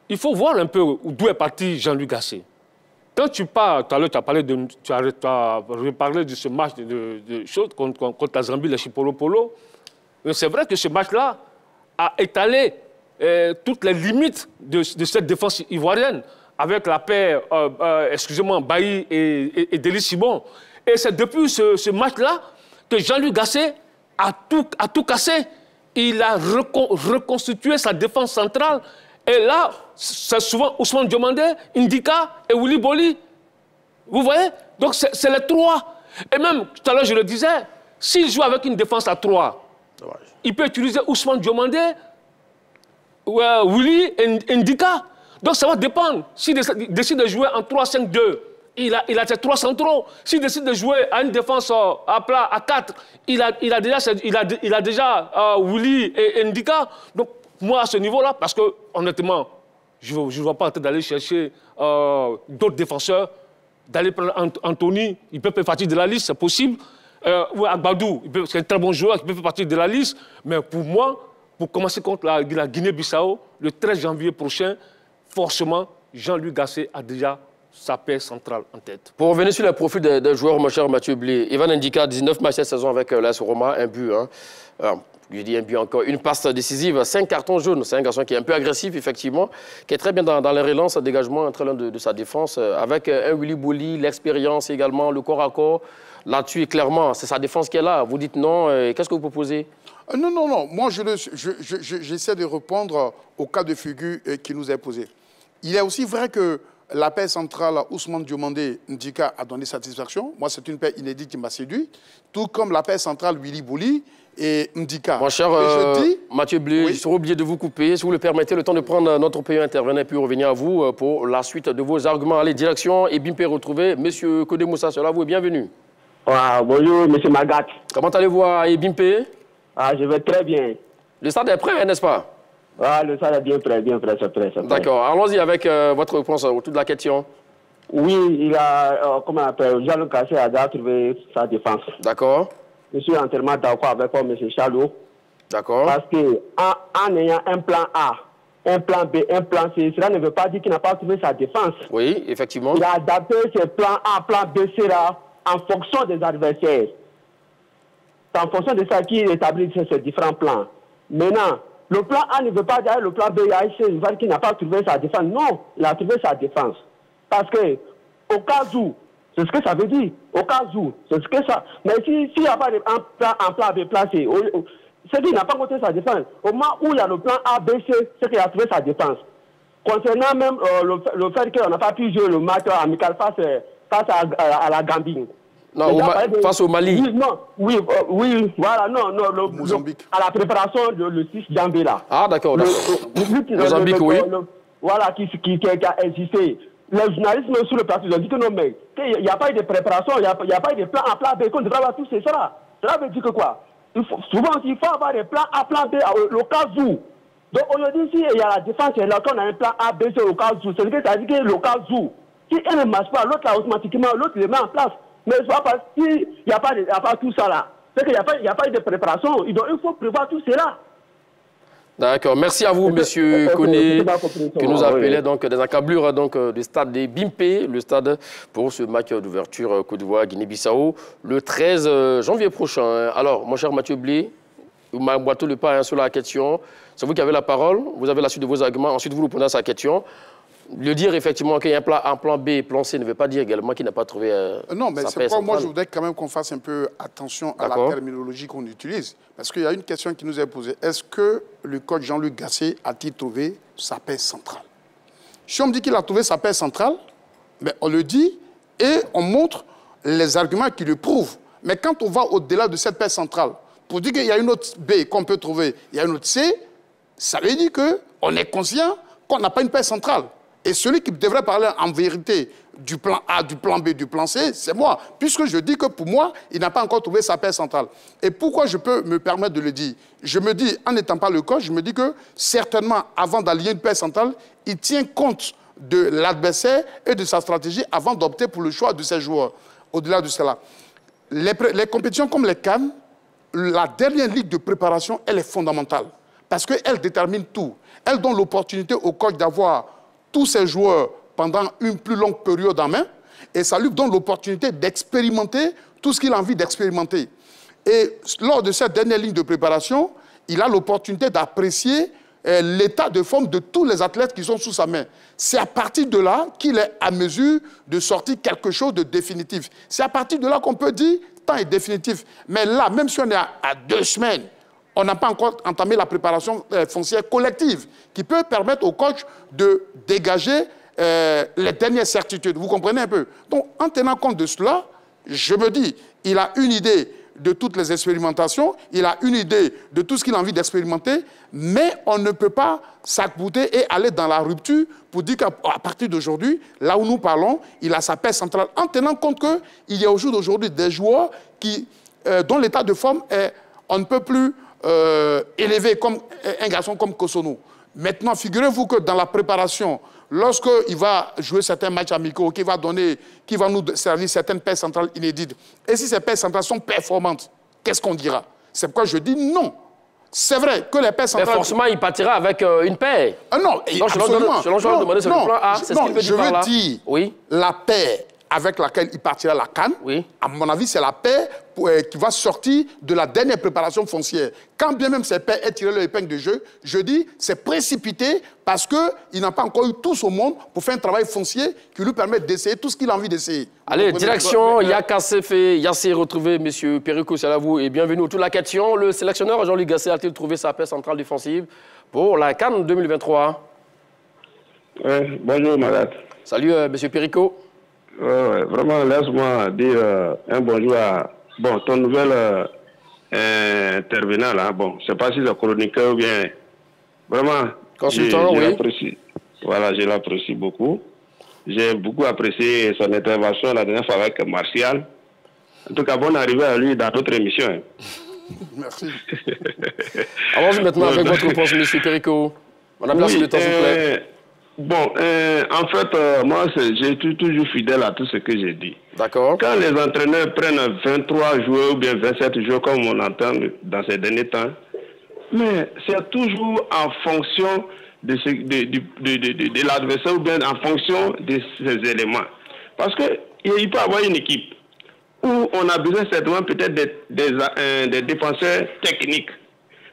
il faut voir un peu d'où est parti Jean-Louis Gasset. Quand tu parles, tout à l'heure, tu as reparlé de ce match de choses contre la Zambie, le Chipolo-Polo. C'est vrai que ce match-là a étalé toutes les limites de cette défense ivoirienne, avec la paire, excusez-moi, Bailly et Deli Simon. Et c'est depuis ce match-là que Jean-Louis Gasset a tout cassé. Il a reconstitué sa défense centrale. Et là, c'est souvent Ousmane Diomandé, Ndika et Willy Boli. Vous voyez? Donc, c'est les 3. Et même, tout à l'heure, je le disais, s'il joue avec une défense à 3, il peut utiliser Ousmane Diomandé, Willy et Ndika. Donc, ça va dépendre. S'il décide de jouer en 3-5-2, il a ses 3 centraux. S'il décide de jouer à une défense à plat, à 4, il a déjà Willy et Ndika. Donc, moi, à ce niveau-là, parce que, honnêtement, je ne vois pas en train d'aller chercher d'autres défenseurs, d'aller prendre Anthony, il peut faire partie de la liste, c'est possible. Ou Agbadou, c'est un très bon joueur, il peut faire partie de la liste. Mais pour moi, pour commencer contre la Guinée-Bissau, le 13 janvier prochain, forcément, Jean-Louis Gasset a déjà sa paire centrale en tête. Pour revenir sur le profil des joueurs, mon cher Mathieu Blé, Evan Ndika, 19 matchs cette saison avec l'AS Roma, un but. Je dis un but encore, une passe décisive, 5 cartons jaunes. C'est un garçon qui est un peu agressif, effectivement, qui est très bien dans les relances, dégagement, très loin de sa défense. Avec un Willy Boli, l'expérience également, le corps à corps. Là-dessus, clairement, c'est sa défense qui est là. Vous dites non. Qu'est-ce que vous proposez? Non. Moi, j'essaie de répondre au cas de figure qui nous est posé. Il est aussi vrai que la paire centrale Ousmane Diomandé Ndika a donné satisfaction. Moi, c'est une paire inédite qui m'a séduit. Tout comme la paire centrale Willy Boli et Ndika. Mon cher Mathieu Blé, oui. Je serais obligé de vous couper. Si vous le permettez, le temps de prendre notre pays intervenant et puis revenir à vous pour la suite de vos arguments. Allez, direction et Bimpe retrouvé. Monsieur Kodé Moussa, cela vous est bienvenu. Bonjour, monsieur Magat. Comment allez-vous à Bimpe? Je vais très bien. Le stade est prêt, n'est-ce pas? Le stade est bien prêt, c'est prêt. D'accord. Allons-y avec votre réponse autour de la question. Oui, il a, comment on appelle, Jean-Louis Gasset a déjà trouvé sa défense. D'accord. Je suis entièrement d'accord avec M. Chalot. D'accord. Parce que en ayant un plan A, un plan B, un plan C, cela ne veut pas dire qu'il n'a pas trouvé sa défense. Oui, effectivement. Il a adapté ses plans A, plan B, C là, en fonction des adversaires. C'est en fonction de ça qu'il établit ces différents plans. Maintenant, le plan A ne veut pas dire le plan B, qu'il n'a pas trouvé sa défense. Non, il a trouvé sa défense. Parce que, au cas où, c'est ce que ça veut dire, au cas où, c'est ce que ça... Mais s'il n'y a pas de plan B, plan C, c'est qu'il n'a pas monté sa défense. Au moment où il y a le plan A, B, C, c'est qu'il a trouvé sa défense. Concernant même le fait qu'on n'a pas pu jouer le match amical face à la Gambie. Non, face au Mali. Oui, non, oui, voilà, non, Mozambique. à la préparation le 6 janvier là. Ah, d'accord, Mozambique, oui. Voilà, qui a existé. Les journalistes, même sur le plateau, ils ont dit que non, mais il n'y a pas eu de préparation, il n'y a pas eu de plan A, plan B, qu'on devrait avoir tout cela. Cela veut dire que quoi? Souvent, il faut avoir des plans A, plan B, au cas où. Donc aujourd'hui, s'il y a la défense, et là, qu'on a un plan A, B, C au cas où, c'est-à-dire que le cas où. Si elle ne marche pas, l'autre là, automatiquement, l'autre le met en place. Mais s'il n'y a pas tout ça là, c'est qu'il n'y a pas eu de préparation. Il faut prévoir tout cela. D'accord. Merci à vous, monsieur Koné, qui nous appelait donc des encablures du stade des Bimpe, le stade pour ce match d'ouverture Côte d'Ivoire, Guinée-Bissau, le 13 janvier prochain. Alors, mon cher Mathieu Blé, vous m'emboîtez le pas sur la question. C'est vous qui avez la parole. Vous avez la suite de vos arguments. Ensuite, vous répondez à sa question. Le dire effectivement qu'il y a un plan B, plan C ne veut pas dire également qu'il n'a pas trouvé non, mais c'est pourquoi moi je voudrais quand même qu'on fasse un peu attention à la terminologie qu'on utilise. Parce qu'il y a une question qui nous est posée. Est-ce que le coach Jean-Luc Gasset a-t-il trouvé sa paix centrale? Si on me dit qu'il a trouvé sa paix centrale, ben on le dit et on montre les arguments qui le prouvent. Mais quand on va au-delà de cette paix centrale, pour dire qu'il y a une autre B qu'on peut trouver, il y a une autre C, ça veut dire qu'on est conscient qu'on n'a pas une paix centrale. Et celui qui devrait parler en vérité du plan A, du plan B, du plan C, c'est moi. Puisque je dis que pour moi, il n'a pas encore trouvé sa paix centrale. Et pourquoi je peux me permettre de le dire? Je me dis, en n'étant pas le coach, je me dis que certainement, avant d'allier une paix centrale, il tient compte de l'adversaire et de sa stratégie avant d'opter pour le choix de ses joueurs. Au-delà de cela, les compétitions comme les CAN, la dernière ligue de préparation, elle est fondamentale. Parce qu'elle détermine tout. Elle donne l'opportunité au coach d'avoir tous ces joueurs pendant une plus longue période en main, et ça lui donne l'opportunité d'expérimenter tout ce qu'il a envie d'expérimenter. Et lors de cette dernière ligne de préparation, il a l'opportunité d'apprécier l'état de forme de tous les athlètes qui sont sous sa main. C'est à partir de là qu'il est à mesure de sortir quelque chose de définitif. C'est à partir de là qu'on peut dire « temps est définitif ». Mais là, même si on est à 2 semaines, on n'a pas encore entamé la préparation foncière collective qui peut permettre au coach de dégager les dernières certitudes. Vous comprenez un peu? Donc, en tenant compte de cela, je me dis, il a une idée de toutes les expérimentations, il a une idée de tout ce qu'il a envie d'expérimenter, mais on ne peut pas s'accouter et aller dans la rupture pour dire qu'à partir d'aujourd'hui, là où nous parlons, il a sa paix centrale, en tenant compte qu'il y a au jour d'aujourd'hui des joueurs dont l'état de forme est, on ne peut plus élevé comme un garçon comme Kosono. Maintenant, figurez-vous que dans la préparation, lorsqu'il va jouer certains matchs amicaux, qui va nous servir certaines paires centrales inédites, et si ces paires centrales sont performantes, qu'est-ce qu'on dira? C'est pourquoi je dis non. C'est vrai que les paires centrales... Mais forcément, il partira avec une paire. Non, absolument. Selon je vais demander sur le plan A, c'est ce qu'il veut dire par là. Je veux dire, oui, la paire avec laquelle il partira à la CAN, oui, à mon avis, c'est la paire qui va sortir de la dernière préparation foncière. Quand bien même cette paire est tirée le épingle de jeu, je dis c'est précipité parce qu'il n'a pas encore eu tous au monde pour faire un travail foncier qui lui permette d'essayer tout ce qu'il a envie d'essayer. Allez, direction Yassé retrouvé, M. Perico, c'est à vous et bienvenue autour de la question. Le sélectionneur Jean-Luc Gasset a-t-il trouvé sa paire centrale défensive pour la CAN 2023? Bonjour, Magat. Salut, M. Perico. Vraiment, laisse-moi dire un bonjour à ton nouvel intervenant là. Bon, je ne sais pas si c'est chroniqueur ou bien. Vraiment, consultant, oui. Voilà, je l'apprécie beaucoup. J'ai beaucoup apprécié son intervention la dernière fois avec Martial. En tout cas, bonne arrivée à lui dans d'autres émissions. Merci. Allons-y maintenant avec votre réponse, M. Perico. On a placé le temps, s'il vous plaît. Bon, en fait, moi, j'ai toujours fidèle à tout ce que j'ai dit. D'accord. Quand les entraîneurs prennent 23 joueurs ou bien 27 joueurs, comme on entend dans ces derniers temps, Mais c'est toujours en fonction de l'adversaire ou bien en fonction de ces éléments. Parce qu'il peut y avoir une équipe où on a besoin certainement peut-être des défenseurs techniques.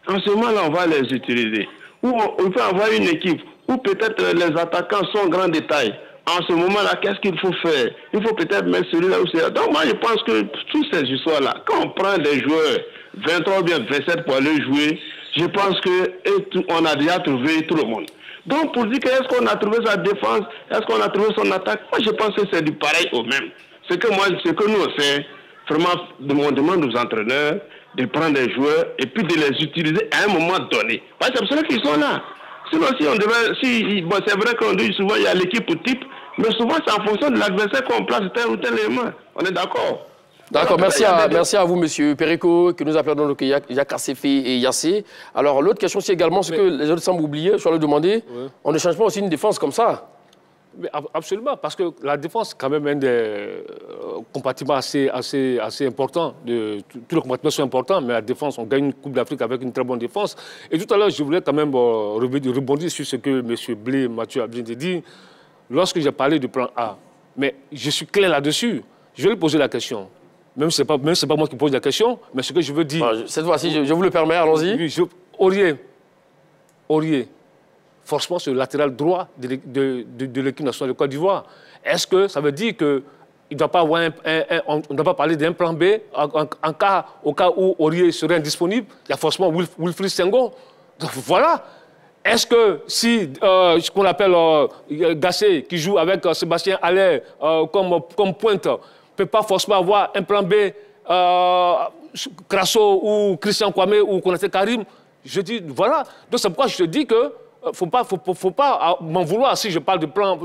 En ce moment-là, on va les utiliser. Ou on peut avoir une équipe où peut-être les attaquants sont en grand détail. En ce moment-là, qu'est-ce qu'il faut faire? Il faut peut-être mettre celui-là ou celui-là. Donc moi, je pense que toutes ces histoires-là, quand on prend des joueurs 23 ou bien 27 pour aller jouer, je pense qu'on a déjà trouvé tout le monde. Donc pour dire que est-ce qu'on a trouvé sa défense, est-ce qu'on a trouvé son attaque, moi je pense que c'est du pareil au même. Ce que nous on fait, vraiment, on demande aux entraîneurs de prendre des joueurs et puis de les utiliser à un moment donné. Parce que c'est pour cela qu'ils sont là. Sinon, c'est vrai qu'on dit souvent il y a l'équipe type, mais souvent c'est en fonction de l'adversaire qu'on place tel ou tel élément. On est d'accord? D'accord, merci à vous, monsieur Perico, qui nous appelle donc Yakasefi et Yassé. Alors, l'autre question, c'est également ce que les autres semblent oublier, je dois le demander. Oui. On ne change pas aussi une défense comme ça? Mais absolument, parce que la défense, c'est quand même un des compartiments assez importants. Tous les compartiments sont importants, mais la défense, on gagne une Coupe d'Afrique avec une très bonne défense. Et tout à l'heure, je voulais quand même rebondir sur ce que M. Blé Mathieu a bien dit. Lorsque j'ai parlé du plan A, mais je suis clair là-dessus, je vais lui poser la question. Même si ce n'est pas moi qui pose la question, mais ce que je veux dire... Cette fois-ci, je vous le permets, allons-y. Aurier, forcément sur le latéral droit de l'équipe nationale de Côte d'Ivoire. Est-ce que ça veut dire qu'il ne doit pas avoir on ne doit pas parler d'un plan B au cas où Aurier serait indisponible? Il y a forcément Wilfried Senghor. Donc voilà. Est-ce que si ce qu'on appelle Gassé, qui joue avec Sébastien Haller comme pointe, ne peut pas forcément avoir un plan B, Crasso ou Christian Kwame ou Konaté Karim? Je dis, voilà. Donc c'est pourquoi je te dis que faut pas m'en vouloir si je parle de plan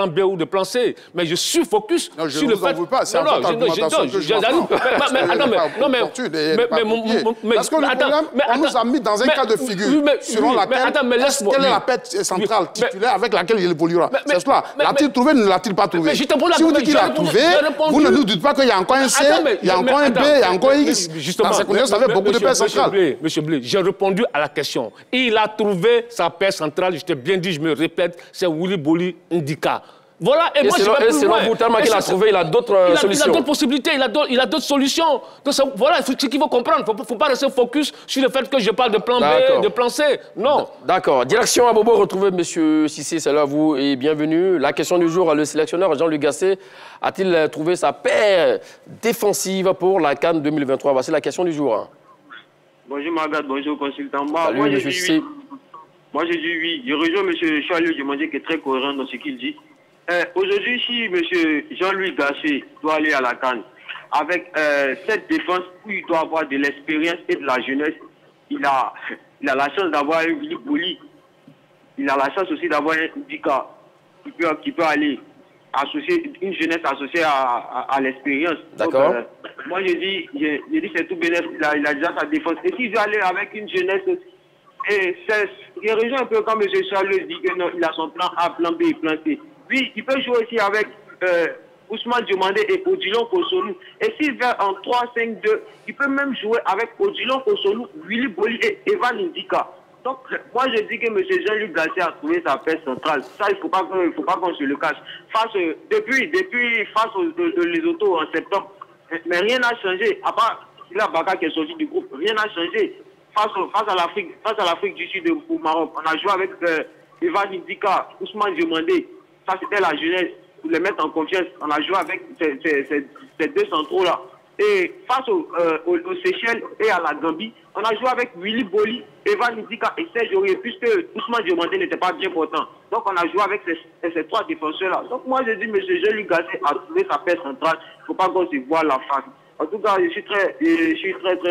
B ou de plan C. Mais je suis focus sur le fait... Je ne vous en veux pas, c'est votre argumentation que je parce que le problème, on nous a mis dans un cas de figure selon laquelle quelle est la paire centrale titulaire avec laquelle il évoluera. C'est cela. L'a-t-il trouvé, ne l'a-t-il pas trouvé? Si vous dites qu'il a trouvé, vous ne nous dites pas qu'il y a encore un C, il y a encore un B, il y a encore un X. Dans ces conditions, ça fait beaucoup de paires centrales. Monsieur Blé, j'ai répondu à la question. Il a trouvé sa paire centrale, je t'ai bien dit, je me répète, c'est Willy Boli Ndika. Voilà, et moi je vais plus loin. Selon vous, tellement qu'il a trouvé, il a d'autres solutions. Il a d'autres possibilités, il a d'autres solutions. Donc voilà, c'est ce qu'il faut comprendre. Il ne faut pas rester focus sur le fait que je parle de plan B, de plan C. Non. D'accord. Direction à Bobo, retrouvez M. Cissé, c'est là vous et bienvenue. La question du jour, le sélectionneur Jean-Luc Gassé a-t-il trouvé sa paire défensive pour la CAN 2023? Voici la question du jour. Bonjour Margaret, bonjour consultant. Salut, M. Cissé. Moi, je dis oui. Je rejoins M. Charles Dumondé qui est très cohérent dans ce qu'il dit. Aujourd'hui, si M. Jean-Louis Gassé doit aller à la CAN, avec cette défense où il doit avoir de l'expérience et de la jeunesse, il a la chance d'avoir un Willy Boli. Il a la chance aussi d'avoir un Ndika qui peut aller associer une jeunesse associée à l'expérience. D'accord. Moi, je dis c'est tout bénéfice. Il a déjà sa défense. Et s'il doit aller avec une jeunesse... Et il rejoint un peu quand M. Charles dit que non, il a son plan A, plan B et plan C. Oui, il peut jouer aussi avec Ousmane Diomandé et Odilon Kosonu. Et s'il va en 3-5-2, il peut même jouer avec Odilon Kosonu, Willy Boli et Evan Ndika. Donc, moi je dis que M. Jean-Luc Gassé a trouvé sa paire centrale. Ça, il ne faut pas qu'on se le cache. Depuis face aux Lesotho en septembre, mais rien n'a changé. À part la Baka qui est sorti du groupe, rien n'a changé. Face à l'Afrique du Sud au Maroc, on a joué avec Evan Ndika, Ousmane Diomandé. Ça, c'était la jeunesse, pour les mettre en confiance. On a joué avec ces deux centraux-là. Et face aux Seychelles et à la Gambie, on a joué avec Willy Boli, Evan Ndika et Serge Aurier, puisque Ousmane Diomandé n'était pas bien portant. Donc, on a joué avec ces trois défenseurs-là. Donc, moi, je dis, M. Jean-Luc Gassé a trouvé sa paire centrale. Il ne faut pas qu'on se voit la face. En tout cas, je suis très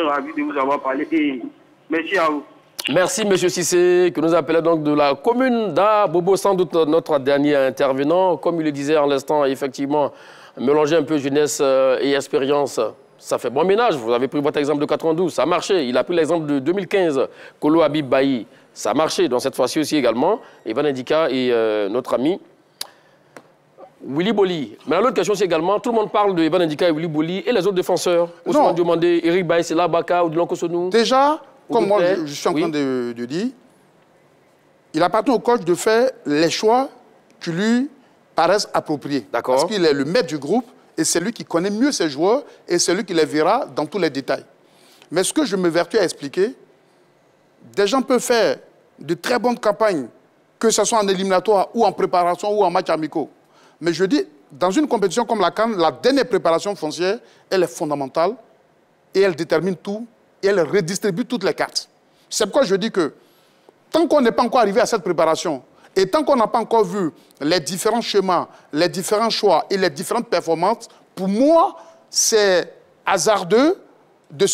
ravi de vous avoir parlé. Et merci à vous. Merci, M. Cissé, que nous appelons donc de la commune d'Abobo, sans doute notre dernier intervenant. Comme il le disait à l'instant, effectivement, mélanger un peu jeunesse et expérience, ça fait bon ménage. Vous avez pris votre exemple de 92, ça a marché. Il a pris l'exemple de 2015, Kolo Habib Bailly, ça a marché. Donc cette fois-ci aussi également, Evan Ndika et notre ami Willy Boli. Mais l'autre question, c'est également, tout le monde parle de Evan Ndika et Willy Boli et les autres défenseurs. Ousmane Diomandé, Eric Baye, Sela Baka, Odilon Kosonu. Déjà, comme moi je suis en train de dire, il appartient au coach de faire les choix qui lui paraissent appropriés. Parce qu'il est le maître du groupe et c'est lui qui connaît mieux ses joueurs et c'est lui qui les verra dans tous les détails. Mais ce que je me vertue à expliquer, des gens peuvent faire de très bonnes campagnes, que ce soit en éliminatoire ou en préparation ou en match amicaux. Mais je dis, dans une compétition comme la CAN, la dernière préparation foncière, elle est fondamentale et elle détermine tout et elle redistribue toutes les cartes. C'est pourquoi je dis que tant qu'on n'est pas encore arrivé à cette préparation et tant qu'on n'a pas encore vu les différents schémas, les différents choix et les différentes performances, pour moi, c'est hasardeux et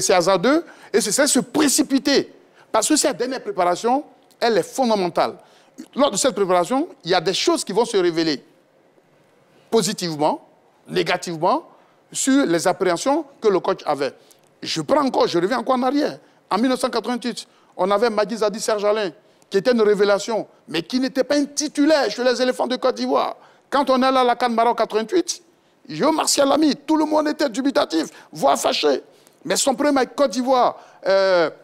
c'est se précipiter. Parce que cette dernière préparation, elle est fondamentale. Lors de cette préparation, il y a des choses qui vont se révéler positivement, négativement, sur les appréhensions que le coach avait. Je reviens encore en arrière. En 1988, on avait Magui Zadi Serge Alain, qui était une révélation, mais qui n'était pas un titulaire chez les éléphants de Côte d'Ivoire. Quand on est allé à la CAN Maroc 88, Martial Lamy, tout le monde était dubitatif, voire fâché. Mais son premier match Côte d'Ivoire,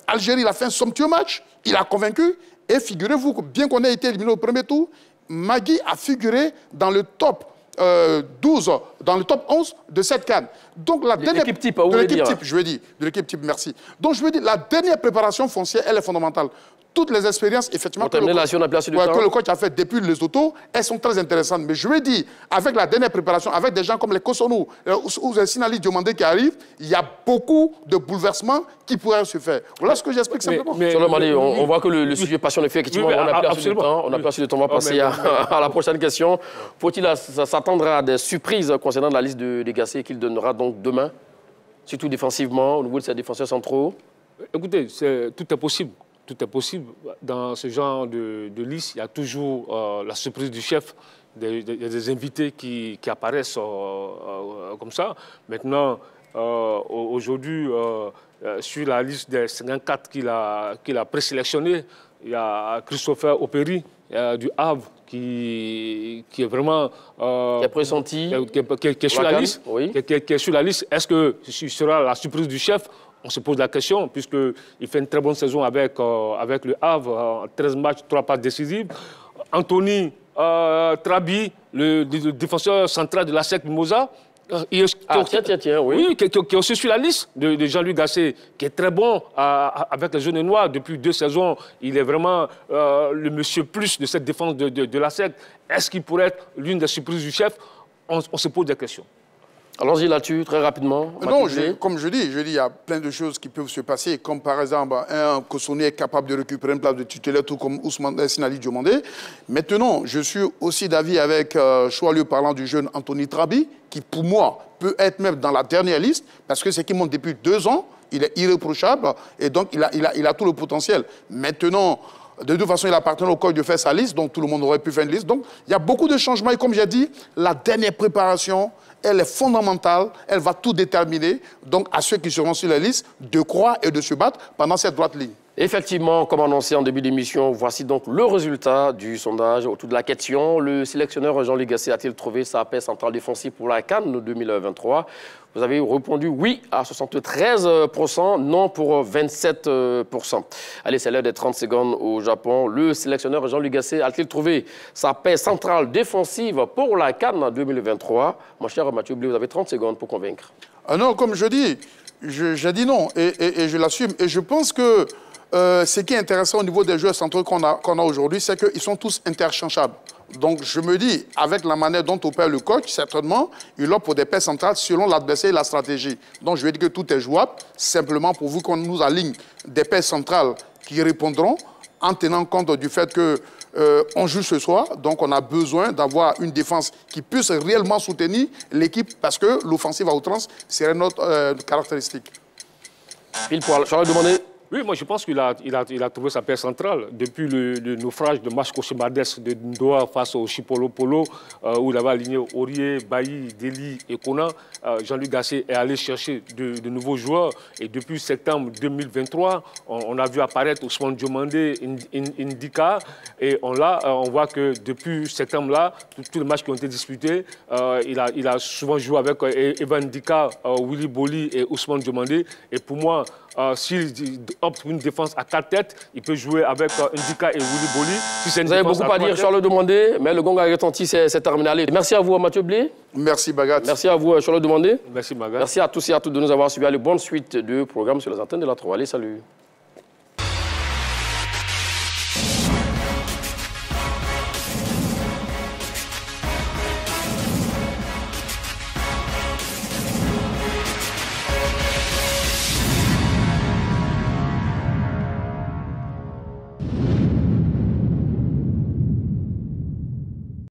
Algérie, il a fait un somptueux match, il a convaincu, et figurez-vous que bien qu'on ait été éliminé au premier tour, Magui a figuré dans le top 12, dans le top 11 de cette CAN. Donc la dernière l'équipe type, de l'équipe type, merci. Donc je veux dire, la dernière préparation foncière, elle est fondamentale. Toutes les expériences, effectivement, que le coach a fait depuis les autos, elles sont très intéressantes. Mais je veux dire, avec la dernière préparation, avec des gens comme les Kosonou ou les Sinali Diomandé qui arrivent, il y a beaucoup de bouleversements qui pourraient se faire. Voilà ce que j'explique simplement. On voit que le sujet passionne fait. Effectivement, on n'a plus assez de temps. On n'a plus assez de temps. On va passer à la prochaine question. Faut-il s'attendre à des surprises concernant la liste de Gasset qu'il donnera donc demain, surtout défensivement, au niveau de ses défenseurs centraux? Écoutez, tout est possible. Tout est possible. Dans ce genre de liste, il y a toujours la surprise du chef. Il y a des invités qui apparaissent comme ça. Maintenant, aujourd'hui, sur la liste des 54 qu'il a présélectionnés, il y a Christopher Opéry du Havre qui est vraiment... qui est pressenti. Qui est sur la liste. Oui. Qui est sur la liste. Est-ce que ce sera la surprise du chef? On se pose la question, puisqu'il fait une très bonne saison avec le Havre, 13 matchs, 3 passes décisives. Anthony Trabi, le défenseur central de la SEC Mimosa, oui. Qui est aussi sur la liste de Jean-Louis Gasset, qui est très bon avec les jaunes et noirs. Depuis 2 saisons, il est vraiment le monsieur plus de cette défense de la SEC. Est-ce qu'il pourrait être l'une des surprises du chef? On se pose des questions. Allons-y là-dessus, très rapidement. Non, comme je dis, il y a plein de choses qui peuvent se passer, comme par exemple, un Kosoné est capable de récupérer une place de titulaire, tout comme Ousmane Sinali Diomandé. Maintenant, je suis aussi d'avis avec Choualieu parlant du jeune Anthony Trabi, qui pour moi peut être même dans la dernière liste, parce que c'est qu'il monte depuis 2 ans, il est irréprochable, et donc il a tout le potentiel. Maintenant, de toute façon, il appartient au coach de faire sa liste, donc tout le monde aurait pu faire une liste. Donc, il y a beaucoup de changements, et comme j'ai dit, la dernière préparation, elle est fondamentale, elle va tout déterminer, donc à ceux qui seront sur la liste, de croire et de se battre pendant cette droite ligne. Effectivement, comme annoncé en début d'émission, voici donc le résultat du sondage autour de la question. Le sélectionneur Jean-Louis Gasset a-t-il trouvé sa paix centrale défensive pour la CAN 2023? Vous avez répondu oui à 73%, non pour 27%. Allez, c'est l'heure des 30 secondes au Japon. Le sélectionneur Jean-Louis Gasset a-t-il trouvé sa paix centrale défensive pour la CAN 2023? Mon cher Mathieu Blé, vous avez 30 secondes pour convaincre. Non, comme je dis, j'ai dit non et je l'assume. Et je pense que ce qui est intéressant au niveau des joueurs centraux qu'on a aujourd'hui, c'est qu'ils sont tous interchangeables. Donc, je me dis, avec la manière dont opère le coach, certainement, il opte pour des paires centrales selon l'adversaire et la stratégie. Donc, je vais dire que tout est jouable, simplement pour vous qu'on nous aligne des paires centrales qui répondront en tenant compte du fait qu'on joue ce soir. Donc, on a besoin d'avoir une défense qui puisse réellement soutenir l'équipe parce que l'offensive à outrance serait notre caractéristique. Pile poil. Je vais demander. Oui, moi je pense qu'il a trouvé sa paire centrale. Depuis le naufrage de Mashko Chimades de Ndoa face au Chipolo Polo, où il avait aligné Aurier, Bailly, Deli et Kona, Jean-Louis Gasset est allé chercher de nouveaux joueurs. Et depuis septembre 2023, on a vu apparaître Ousmane Diomandé, Indika. Et on voit que depuis septembre-là, tous les matchs qui ont été disputés, il a souvent joué avec Evan Indika, Willy Boli et Ousmane Diomandé. Et pour moi, s'il opte pour une défense à 4 têtes, il peut jouer avec Ndika et Willy Boli. Si vous avez beaucoup à dire, Charles Demandé, mais le gong a retenti, c'est terminé. Allez, merci à vous, Mathieu Blé. Merci, Bagat. Merci à vous, Charles Demandé. Merci, Bagat. Merci à tous et à toutes de nous avoir suivis. Allez, bonne suite de programme sur les antennes de la 3. Allez, salut.